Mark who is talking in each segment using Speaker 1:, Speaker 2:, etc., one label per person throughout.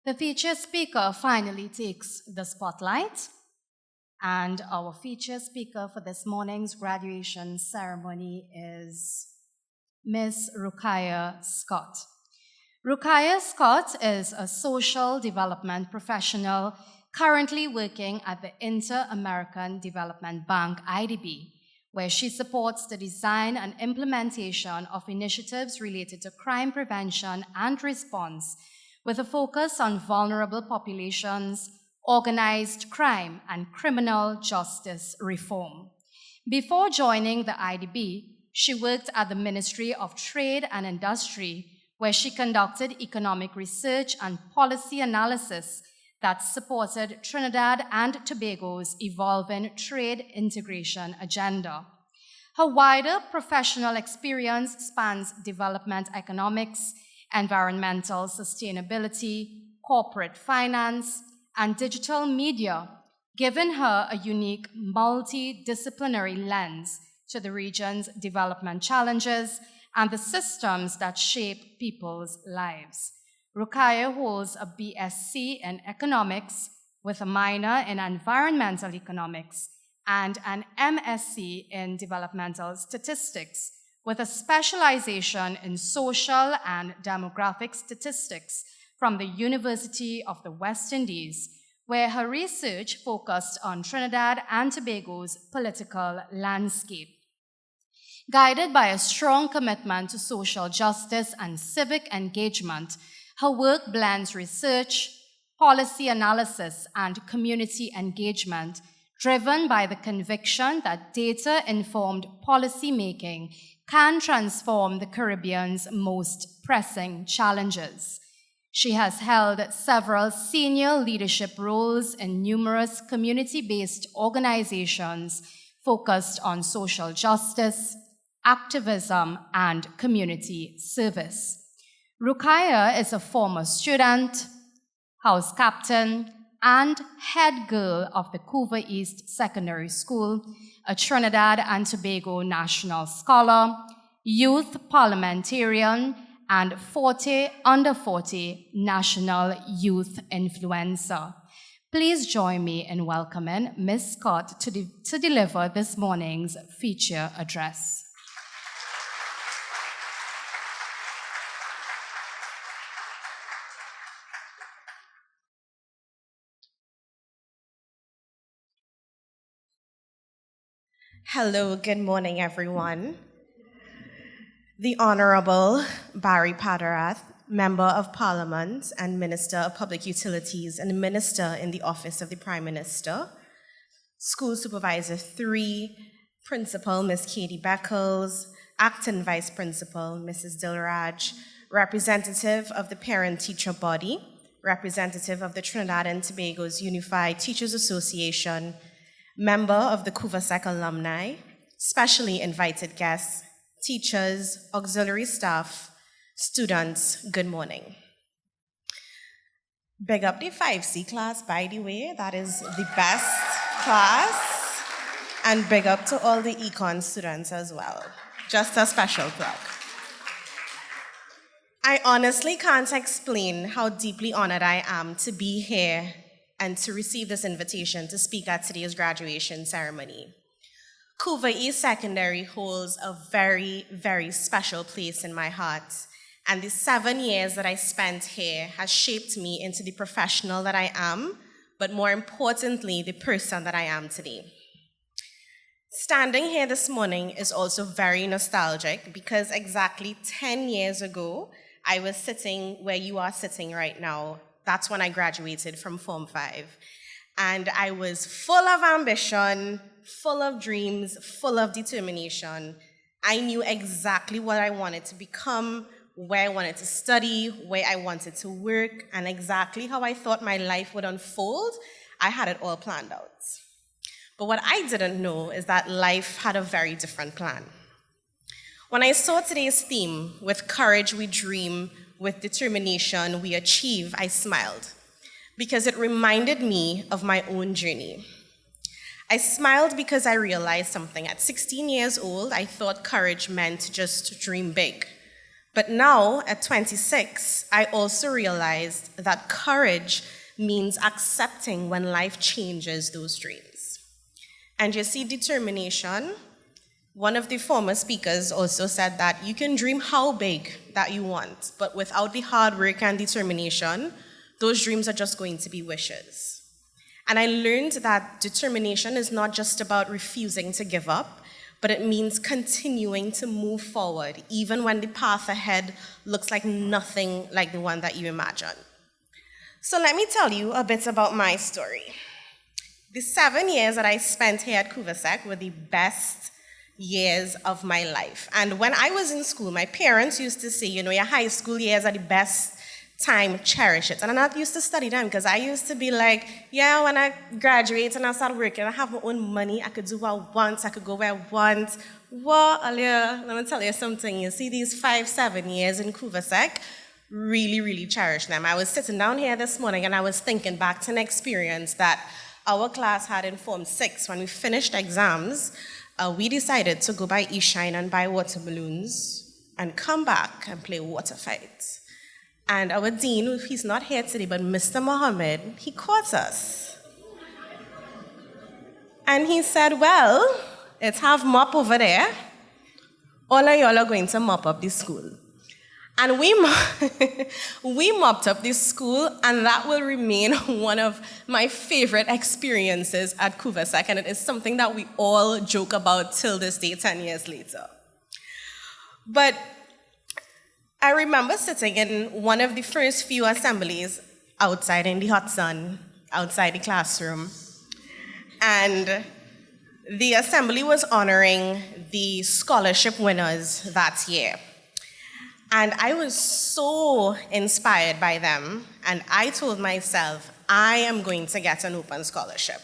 Speaker 1: The featured speaker finally takes the spotlight, and our featured speaker for this morning's graduation ceremony is Ms. Ruquayyah Scott. Ruquayyah Scott is a social development professional currently working at the Inter-American Development Bank, IDB, where she supports the design and implementation of initiatives related to crime prevention and response, with a focus on vulnerable populations, organized crime, and criminal justice reform. Before joining the IDB, she worked at the Ministry of Trade and Industry, where she conducted economic research and policy analysis that supported Trinidad and Tobago's evolving trade integration agenda. Her wider professional experience spans development economics, environmental sustainability, corporate finance, and digital media, giving her a unique multidisciplinary lens to the region's development challenges and the systems that shape people's lives. Ruquayyah holds a BSc in economics with a minor in environmental economics and an MSc in developmental statistics, with a specialization in social and demographic statistics from the University of the West Indies, where her research focused on Trinidad and Tobago's political landscape. Guided by a strong commitment to social justice and civic engagement, her work blends research, policy analysis, and community engagement, driven by the conviction that data-informed policymaking can transform the Caribbean's most pressing challenges. She has held several senior leadership roles in numerous community-based organizations focused on social justice, activism, and community service. Ruquayyah is a former student, house captain, and head girl of the Couva East Secondary School, a Trinidad and Tobago National Scholar, youth parliamentarian, and under 40 national youth influencer. Please join me in welcoming Ms. Scott to deliver this morning's feature address.
Speaker 2: Hello, good morning, everyone. The Honorable Barry Padarath, Member of Parliament and Minister of Public Utilities and Minister in the Office of the Prime Minister, School Supervisor 3, Principal Ms. Katie Beckles, Acting Vice Principal Mrs. Dilraj, Representative of the Parent-Teacher Body, Representative of the Trinidad and Tobago's Unified Teachers Association, Member of the Couva Sec alumni, specially invited guests, teachers, auxiliary staff, students, good morning. Big up the 5C class, by the way. That is the best class. And big up to all the econ students as well. Just a special plug. I honestly can't explain how deeply honored I am to be here and to receive this invitation to speak at today's graduation ceremony. Couva East Secondary holds a very, very special place in my heart, and the 7 years that I spent here has shaped me into the professional that I am, but more importantly, the person that I am today. Standing here this morning is also very nostalgic because exactly 10 years ago, I was sitting where you are sitting right now. That's when I graduated from Form 5. And I was full of ambition, full of dreams, full of determination. I knew exactly what I wanted to become, where I wanted to study, where I wanted to work, and exactly how I thought my life would unfold. I had it all planned out. But what I didn't know is that life had a very different plan. When I saw today's theme, with courage we dream, with determination we achieve, I smiled because it reminded me of my own journey. I smiled because I realized something. At 16 years old, I thought courage meant just dream big. But now, at 26, I also realized that courage means accepting when life changes those dreams. And you see, determination, one of the former speakers also said that you can dream how big that you want, but without the hard work and determination, those dreams are just going to be wishes. And I learned that determination is not just about refusing to give up, but it means continuing to move forward, even when the path ahead looks like nothing like the one that you imagine. So let me tell you a bit about my story. The 7 years that I spent here at Couva were the best years of my life. And when I was in school, my parents used to say, your high school years are the best time, cherish it. And I'm not used to study them because I used to be like, when I graduate and I start working, I have my own money, I could do what I want, I could go where I want. Well, let me tell you something. You see, these 5-7 years in Couva really, really cherish them. I was sitting down here this morning and I was thinking back to an experience that our class had in Form 6. When we finished exams, we decided to go by E-Shine and buy water balloons and come back and play water fights. And our dean, he's not here today, but Mr. Mohammed, he caught us. And he said, well, let's have mop over there. All of y'all are going to mop up this school. And we mopped up this school, and that will remain one of my favorite experiences at Couva, and it is something that we all joke about till this day, 10 years later. But I remember sitting in one of the first few assemblies outside in the hot sun, outside the classroom, and the assembly was honoring the scholarship winners that year. And I was so inspired by them, and I told myself, I am going to get an open scholarship.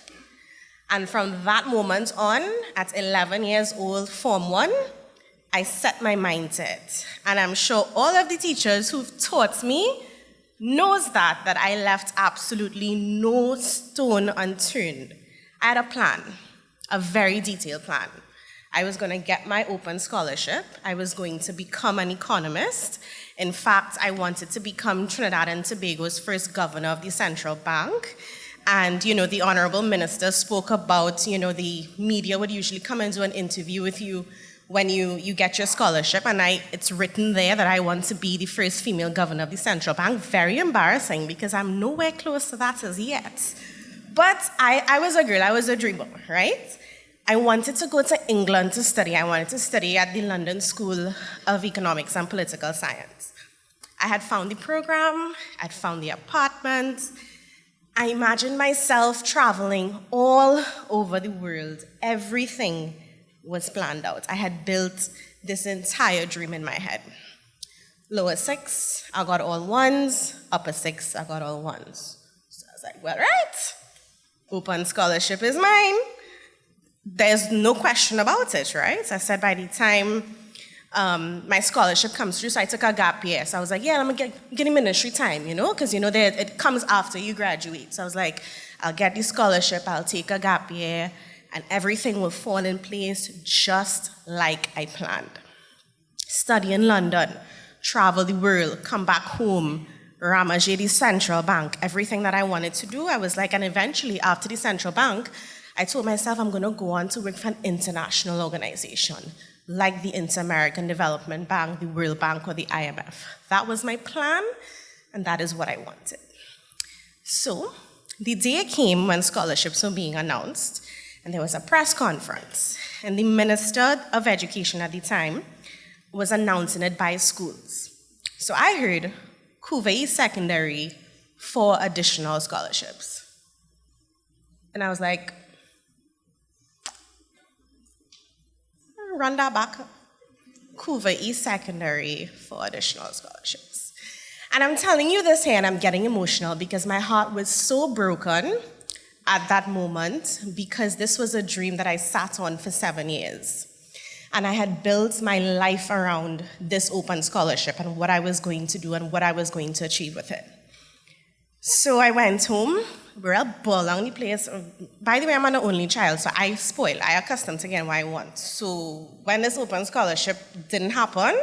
Speaker 2: And from that moment on, at 11 years old, Form 1, I set my mind to it. And I'm sure all of the teachers who've taught me knows that I left absolutely no stone unturned. I had a plan, a very detailed plan. I was going to get my open scholarship. I was going to become an economist. In fact, I wanted to become Trinidad and Tobago's first governor of the central bank. And, the honorable minister spoke about, the media would usually come and do an interview with you when you get your scholarship. And it's written there that I want to be the first female governor of the central bank. Very embarrassing because I'm nowhere close to that as yet. But I was a girl, I was a dreamer, right? I wanted to go to England to study. I wanted to study at the London School of Economics and Political Science. I had found the program, I'd found the apartment. I imagined myself traveling all over the world. Everything was planned out. I had built this entire dream in my head. Lower 6, I got all 1s. Upper 6, I got all 1s. So I was like, well, right, open scholarship is mine. There's no question about it, right? I said by the time my scholarship comes through, so I took a gap year. So I was like, I'm going to get ministry time, because, it comes after you graduate. So I was like, I'll get the scholarship, I'll take a gap year, and everything will fall in place just like I planned. Study in London, travel the world, come back home, Ramajé, the central bank, everything that I wanted to do. I was like, and eventually after the central bank, I told myself I'm going to go on to work for an international organization, like the Inter-American Development Bank, the World Bank, or the IMF. That was my plan, and that is what I wanted. So the day came when scholarships were being announced, and there was a press conference, and the Minister of Education at the time was announcing it by schools. So I heard Couva Secondary 4 additional scholarships. And I was like, run that back. Couva Secondary 4 additional scholarships. And I'm telling you this here, and I'm getting emotional because my heart was so broken at that moment because this was a dream that I sat on for 7 years. And I had built my life around this open scholarship and what I was going to do and what I was going to achieve with it. So I went home. We're all ball on the place. By the way, I'm an only child, so I spoil. I accustomed to getting what I want. So when this open scholarship didn't happen,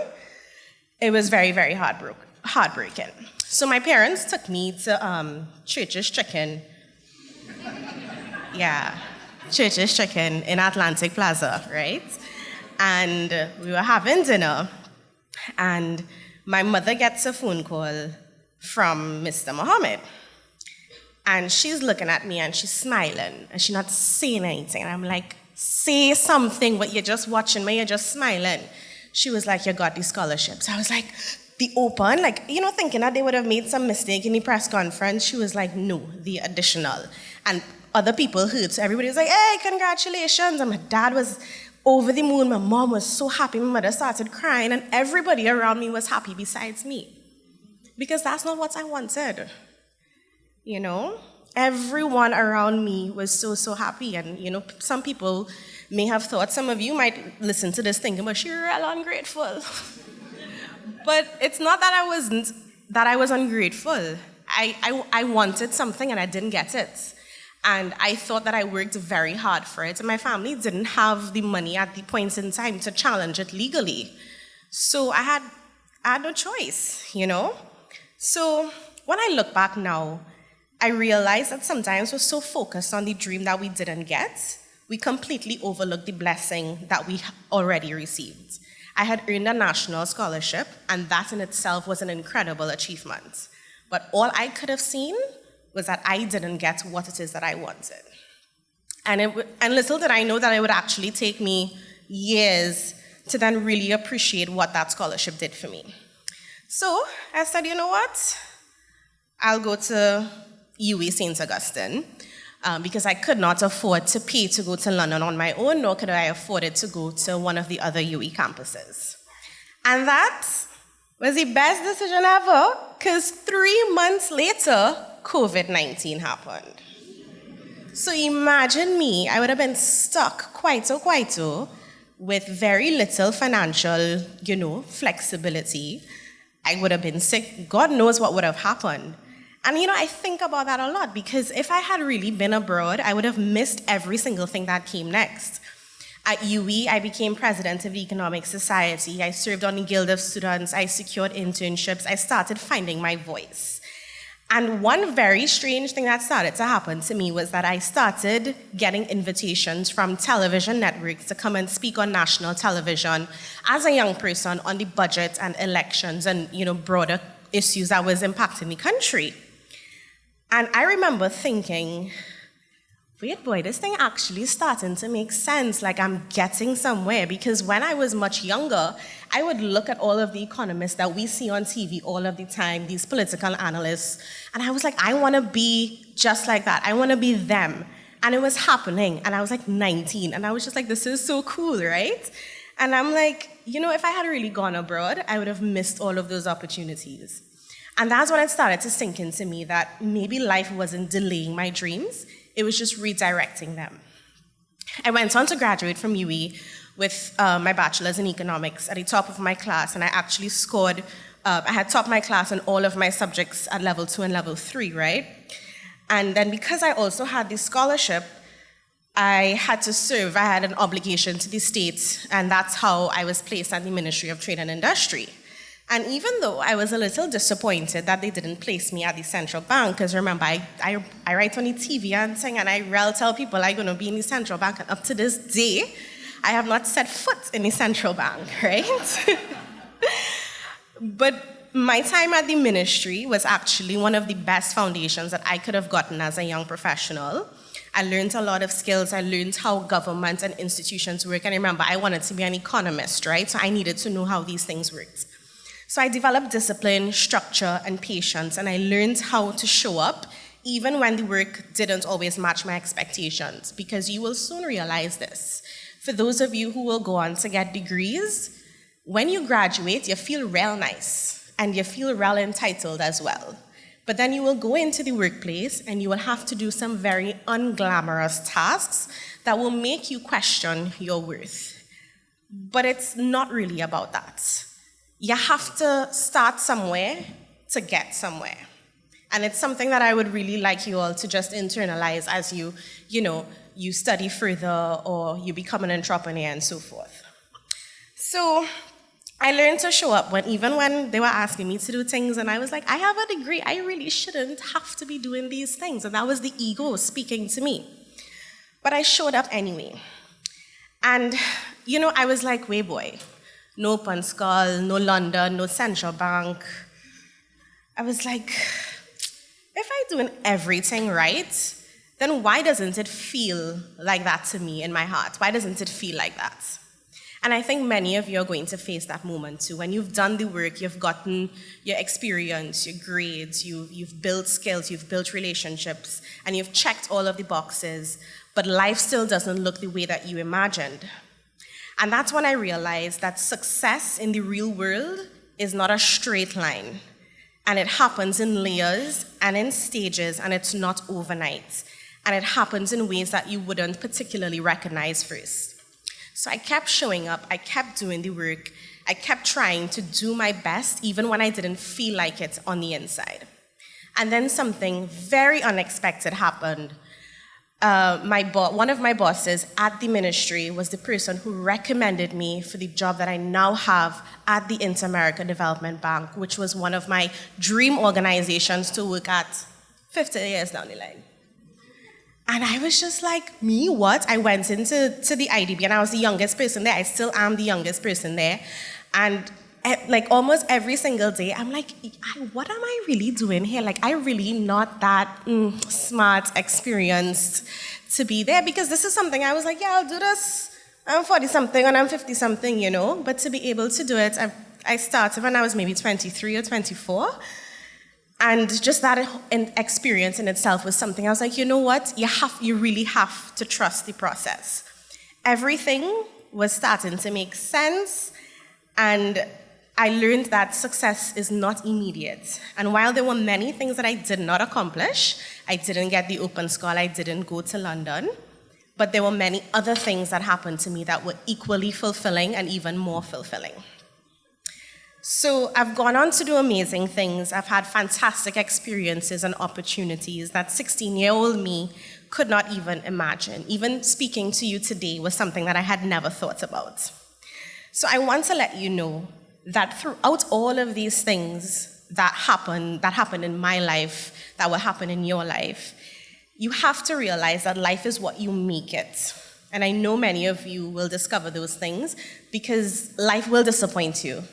Speaker 2: It was very, very heartbreaking. So my parents took me to Church's Chicken. Yeah, Church's Chicken in Atlantic Plaza, right? And we were having dinner, and my mother gets a phone call from Mr. Mohammed. And she's looking at me and she's smiling and she's not saying anything. And I'm like, say something, but you're just watching me, you're just smiling. She was like, you got the scholarships. I was like, the open? Like, thinking that they would have made some mistake in the press conference. She was like, no, the additional. And other people heard, so everybody was like, hey, congratulations. And my dad was over the moon. My mom was so happy. My mother started crying. And everybody around me was happy besides me. Because that's not what I wanted. Everyone around me was so happy. And, some people may have thought, some of you might listen to this thinking, but she's real ungrateful. But it's not that I was ungrateful. I wanted something and I didn't get it. And I thought that I worked very hard for it. And my family didn't have the money at the point in time to challenge it legally. So I had no choice, So when I look back now, I realize that sometimes we're so focused on the dream that we didn't get, we completely overlook the blessing that we already received. I had earned a national scholarship, and that in itself was an incredible achievement. But all I could have seen was that I didn't get what it is that I wanted. And little did I know that it would actually take me years to then really appreciate what that scholarship did for me. So I said, you know what? I'll go to UWI St. Augustine because I could not afford to pay to go to London on my own, nor could I afford it to go to one of the other UWI campuses. And that was the best decision ever, because 3 months later, COVID-19 happened. So imagine me, I would have been stuck quite with very little financial, flexibility. I would have been sick. God knows what would have happened. And, I think about that a lot, because if I had really been abroad, I would have missed every single thing that came next. At UWI, I became president of the Economic Society. I served on the Guild of Students. I secured internships. I started finding my voice. And one very strange thing that started to happen to me was that I started getting invitations from television networks to come and speak on national television as a young person on the budget and elections and, broader issues that was impacting the country. And I remember thinking, wait, boy, this thing actually is starting to make sense. Like, I'm getting somewhere. Because when I was much younger, I would look at all of the economists that we see on TV all of the time, these political analysts, and I was like, I want to be just like that. I want to be them. And it was happening. And I was like 19. And I was just like, this is so cool, right? And I'm like, if I had really gone abroad, I would have missed all of those opportunities. And that's when it started to sink into me that maybe life wasn't delaying my dreams, it was just redirecting them. I went on to graduate from UWI with my bachelor's in economics at the top of my class, and I actually scored, I had topped my class in all of my subjects at level 2 and level 3, right? And then because I also had this scholarship, I had to serve, I had an obligation to the state, and that's how I was placed at the Ministry of Trade and Industry. And even though I was a little disappointed that they didn't place me at the central bank, because remember, I write on the TV and sing, and I tell people I'm going to be in the central bank, and up to this day, I have not set foot in the central bank, right? But my time at the ministry was actually one of the best foundations that I could have gotten as a young professional. I learned a lot of skills. I learned how government and institutions work. And remember, I wanted to be an economist, right? So I needed to know how these things worked. So I developed discipline, structure, and patience, and I learned how to show up even when the work didn't always match my expectations, because you will soon realize this. For those of you who will go on to get degrees, when you graduate, you feel real nice, and you feel real entitled as well. But then you will go into the workplace, and you will have to do some very unglamorous tasks that will make you question your worth. But it's not really about that. You have to start somewhere to get somewhere. And it's something that I would really like you all to just internalize as you study further or you become an entrepreneur and so forth. So I learned to show up even when they were asking me to do things, and I was like, I have a degree. I really shouldn't have to be doing these things. And that was the ego speaking to me. But I showed up anyway. And, I was like, wait, boy, no Open Skull, no London, no Central Bank. I was like, if I'm doing everything right, then why doesn't it feel like that to me in my heart? Why doesn't it feel like that? And I think many of you are going to face that moment too. When you've done the work, you've gotten your experience, your grades, you've built skills, you've built relationships, and you've checked all of the boxes, but life still doesn't look the way that you imagined. And that's when I realized that success in the real world is not a straight line. And it happens in layers and in stages, and it's not overnight. And it happens in ways that you wouldn't particularly recognize first. So I kept showing up, I kept doing the work, I kept trying to do my best, even when I didn't feel like it on the inside. And then something very unexpected happened. One of my bosses at the ministry was the person who recommended me for the job that I now have at the Inter-America Development Bank, which was one of my dream organizations to work at 50 years down the line. And I was just like, me, what? I went into the IDB, and I was the youngest person there. I still am the youngest person there. And like almost every single day, I'm like, what am I really doing here? Like, I'm really not that smart, experienced to be there, because this is something I was like, yeah, I'll do this. I'm 40-something and I'm 50-something, But to be able to do it, I started when I was maybe 23 or 24. And just that experience in itself was something I was like, you know what? You really have to trust the process. Everything was starting to make sense, and I learned that success is not immediate. And while there were many things that I did not accomplish, I didn't get the Open Skull, I didn't go to London, but there were many other things that happened to me that were equally fulfilling and even more fulfilling. So I've gone on to do amazing things. I've had fantastic experiences and opportunities that 16-year-old me could not even imagine. Even speaking to you today was something that I had never thought about. So I want to let you know that throughout all of these things that happened in my life, that will happen in your life, you have to realize that life is what you make it. And I know many of you will discover those things because life will disappoint you.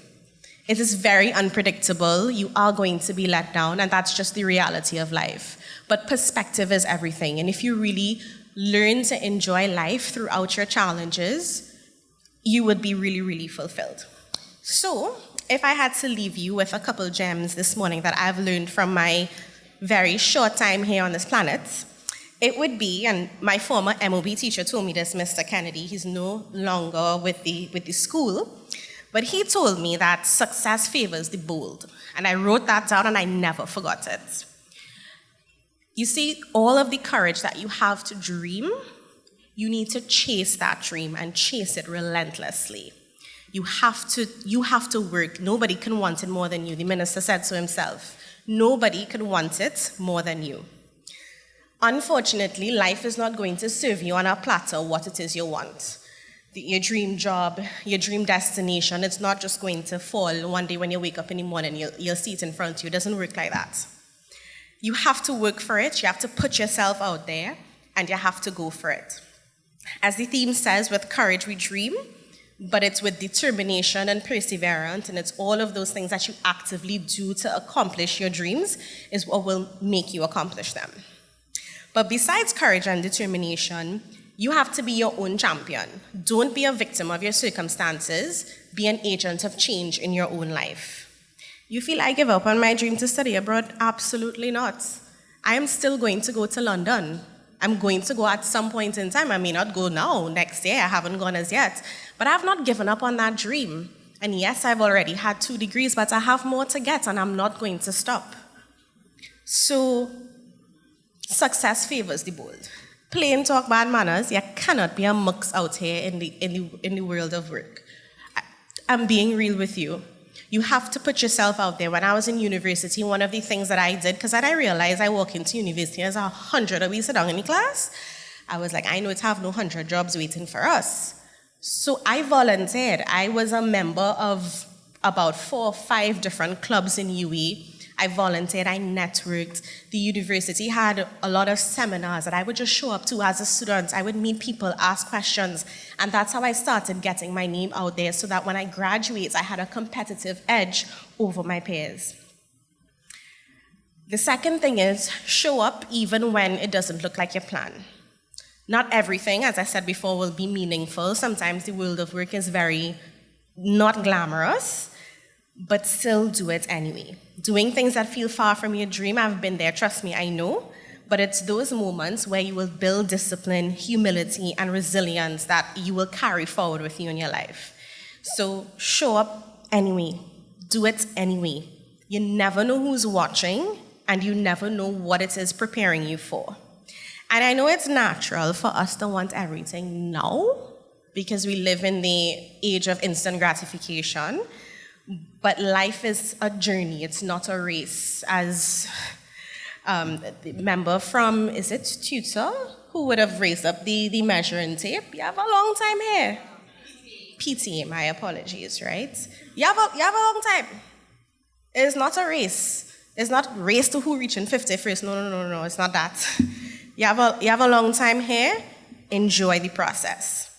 Speaker 2: It is very unpredictable. You are going to be let down, and that's just the reality of life. But perspective is everything. And if you really learn to enjoy life throughout your challenges, you would be really, really fulfilled. So, if I had to leave you with a couple gems this morning that I've learned from my very short time here on this planet, it would be, and my former MOB teacher told me this, Mr. Kennedy, he's no longer with the school, but he told me that success favors the bold. And I wrote that down and I never forgot it. You see, all of the courage that you have to dream, you need to chase that dream and chase it relentlessly. You have to work. Nobody can want it more than you. The minister said so himself. Nobody can want it more than you. Unfortunately, life is not going to serve you on a platter what it is you want. Your dream job, your dream destination, it's not just going to fall one day when you wake up in the morning, you'll see it in front of you. It doesn't work like that. You have to work for it, you have to put yourself out there, and you have to go for it. As the theme says, with courage we dream, but it's with determination and perseverance, and it's all of those things that you actively do to accomplish your dreams is what will make you accomplish them. But besides courage and determination, you have to be your own champion. Don't be a victim of your circumstances. Be an agent of change in your own life. You feel I give up on my dream to study abroad? Absolutely not. I am still going to go to London. I'm going to go at some point in time. I may not go now, next year. I haven't gone as yet. But I have not given up on that dream. And yes, I've already had 2 degrees, but I have more to get, and I'm not going to stop. So, success favors the bold. Plain talk, bad manners. You cannot be a mux out here in the world of work. I'm being real with you. You have to put yourself out there. When I was in university, one of the things that I did, because I realized I walk into university as 100 of we sit down in the class, I was like, I know it's have no 100 jobs waiting for us. So I volunteered. I was a member of about 4 or 5 different clubs in UWE. I volunteered, I networked. The university had a lot of seminars that I would just show up to as a student. I would meet people, ask questions, and that's how I started getting my name out there so that when I graduate, I had a competitive edge over my peers. The second thing is show up even when it doesn't look like your plan. Not everything, as I said before, will be meaningful. Sometimes the world of work is very not glamorous, but still do it anyway. Doing things that feel far from your dream, I've been there, trust me, I know. But it's those moments where you will build discipline, humility, and resilience that you will carry forward with you in your life. So show up anyway. Do it anyway. You never know who's watching, and you never know what it is preparing you for. And I know it's natural for us to want everything now, because we live in the age of instant gratification. But life is a journey, it's not a race. As the member from, is it Tutor, who would have raised up the measuring tape? You have a long time here. PTA, my apologies, right? You have a long time. It's not a race. It's not race to who reaching 50 first. No, it's not that. You have a long time here. Enjoy the process.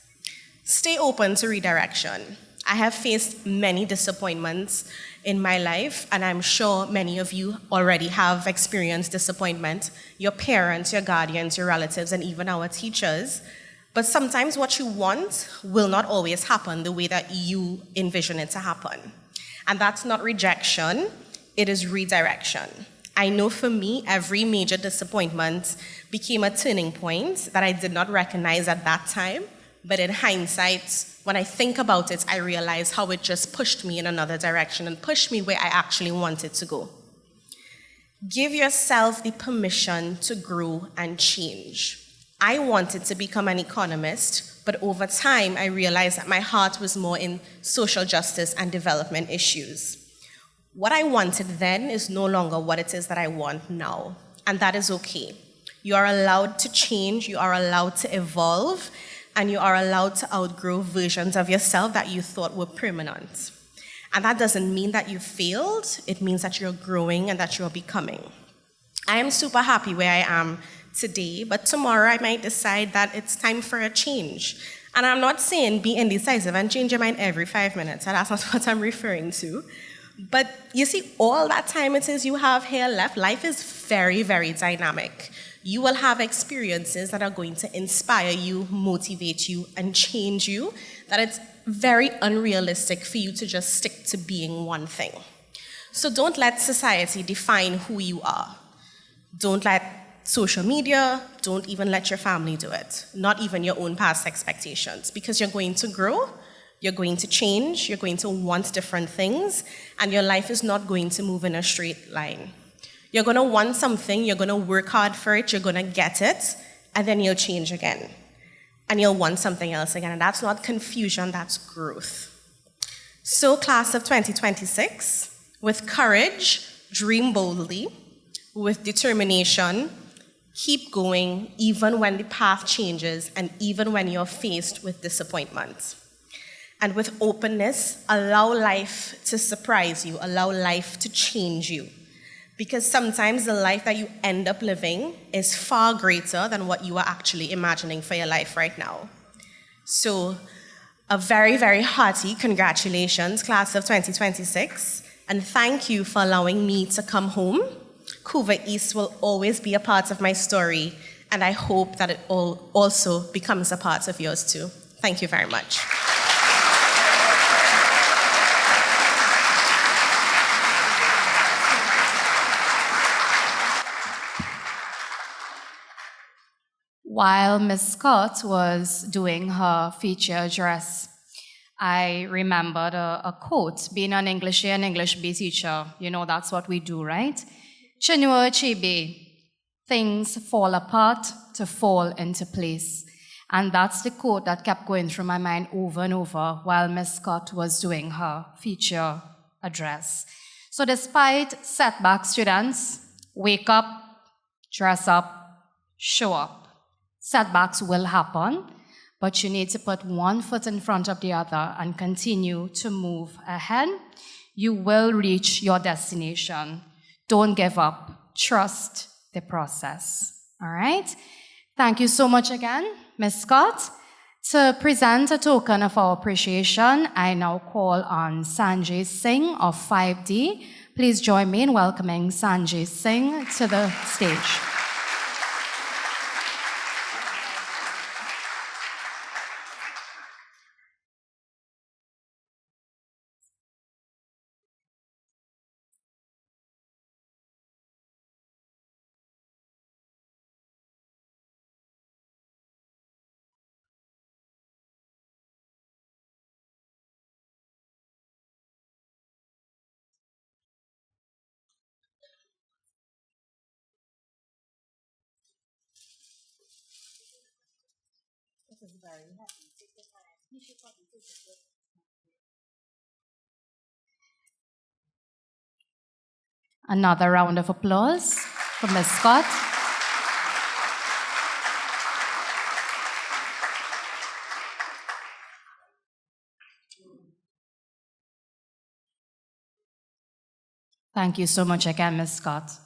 Speaker 2: Stay open to redirection. I have faced many disappointments in my life, and I'm sure many of you already have experienced disappointment, your parents, your guardians, your relatives, and even our teachers. But sometimes what you want will not always happen the way that you envision it to happen. And that's not rejection, it is redirection. I know for me, every major disappointment became a turning point that I did not recognize at that time. But in hindsight, when I think about it, I realize how it just pushed me in another direction and pushed me where I actually wanted to go. Give yourself the permission to grow and change. I wanted to become an economist, but over time, I realized that my heart was more in social justice and development issues. What I wanted then is no longer what it is that I want now, and that is okay. You are allowed to change, you are allowed to evolve, and you are allowed to outgrow versions of yourself that you thought were permanent. And that doesn't mean that you failed, it means that you're growing and that you're becoming. I am super happy where I am today, but tomorrow I might decide that it's time for a change. And I'm not saying be indecisive and change your mind every 5 minutes, and that's not what I'm referring to. But you see, all that time it is you have here left, life is very, very dynamic. You will have experiences that are going to inspire you, motivate you, and change you, that it's very unrealistic for you to just stick to being one thing. So don't let society define who you are. Don't let social media, don't even let your family do it, not even your own past expectations, because you're going to grow, you're going to change, you're going to want different things, and your life is not going to move in a straight line. You're going to want something, you're going to work hard for it, you're going to get it, and then you'll change again. And you'll want something else again, and that's not confusion, that's growth. So, class of 2026, with courage, dream boldly, with determination, keep going even when the path changes and even when you're faced with disappointment. And with openness, allow life to surprise you, allow life to change you. Because sometimes the life that you end up living is far greater than what you are actually imagining for your life right now. So, a very, very hearty congratulations, class of 2026, and thank you for allowing me to come home. Couva East will always be a part of my story, and I hope that it also becomes a part of yours too. Thank you very much.
Speaker 1: While Ms. Scott was doing her feature address, I remembered a quote. Being an English A and English B teacher, you know that's what we do, right? Chinua Achebe, things fall apart to fall into place. And that's the quote that kept going through my mind over and over while Ms. Scott was doing her feature address. So despite setbacks, students, wake up, dress up, show up. Setbacks will happen, but you need to put one foot in front of the other and continue to move ahead. You will reach your destination. Don't give up. Trust the process. All right? Thank you so much again, Ms. Scott. To present a token of our appreciation, I now call on Sanjay Singh of 5D. Please join me in welcoming Sanjay Singh to the stage. Another round of applause for Ms. Scott. Thank you so much again, Ms. Scott.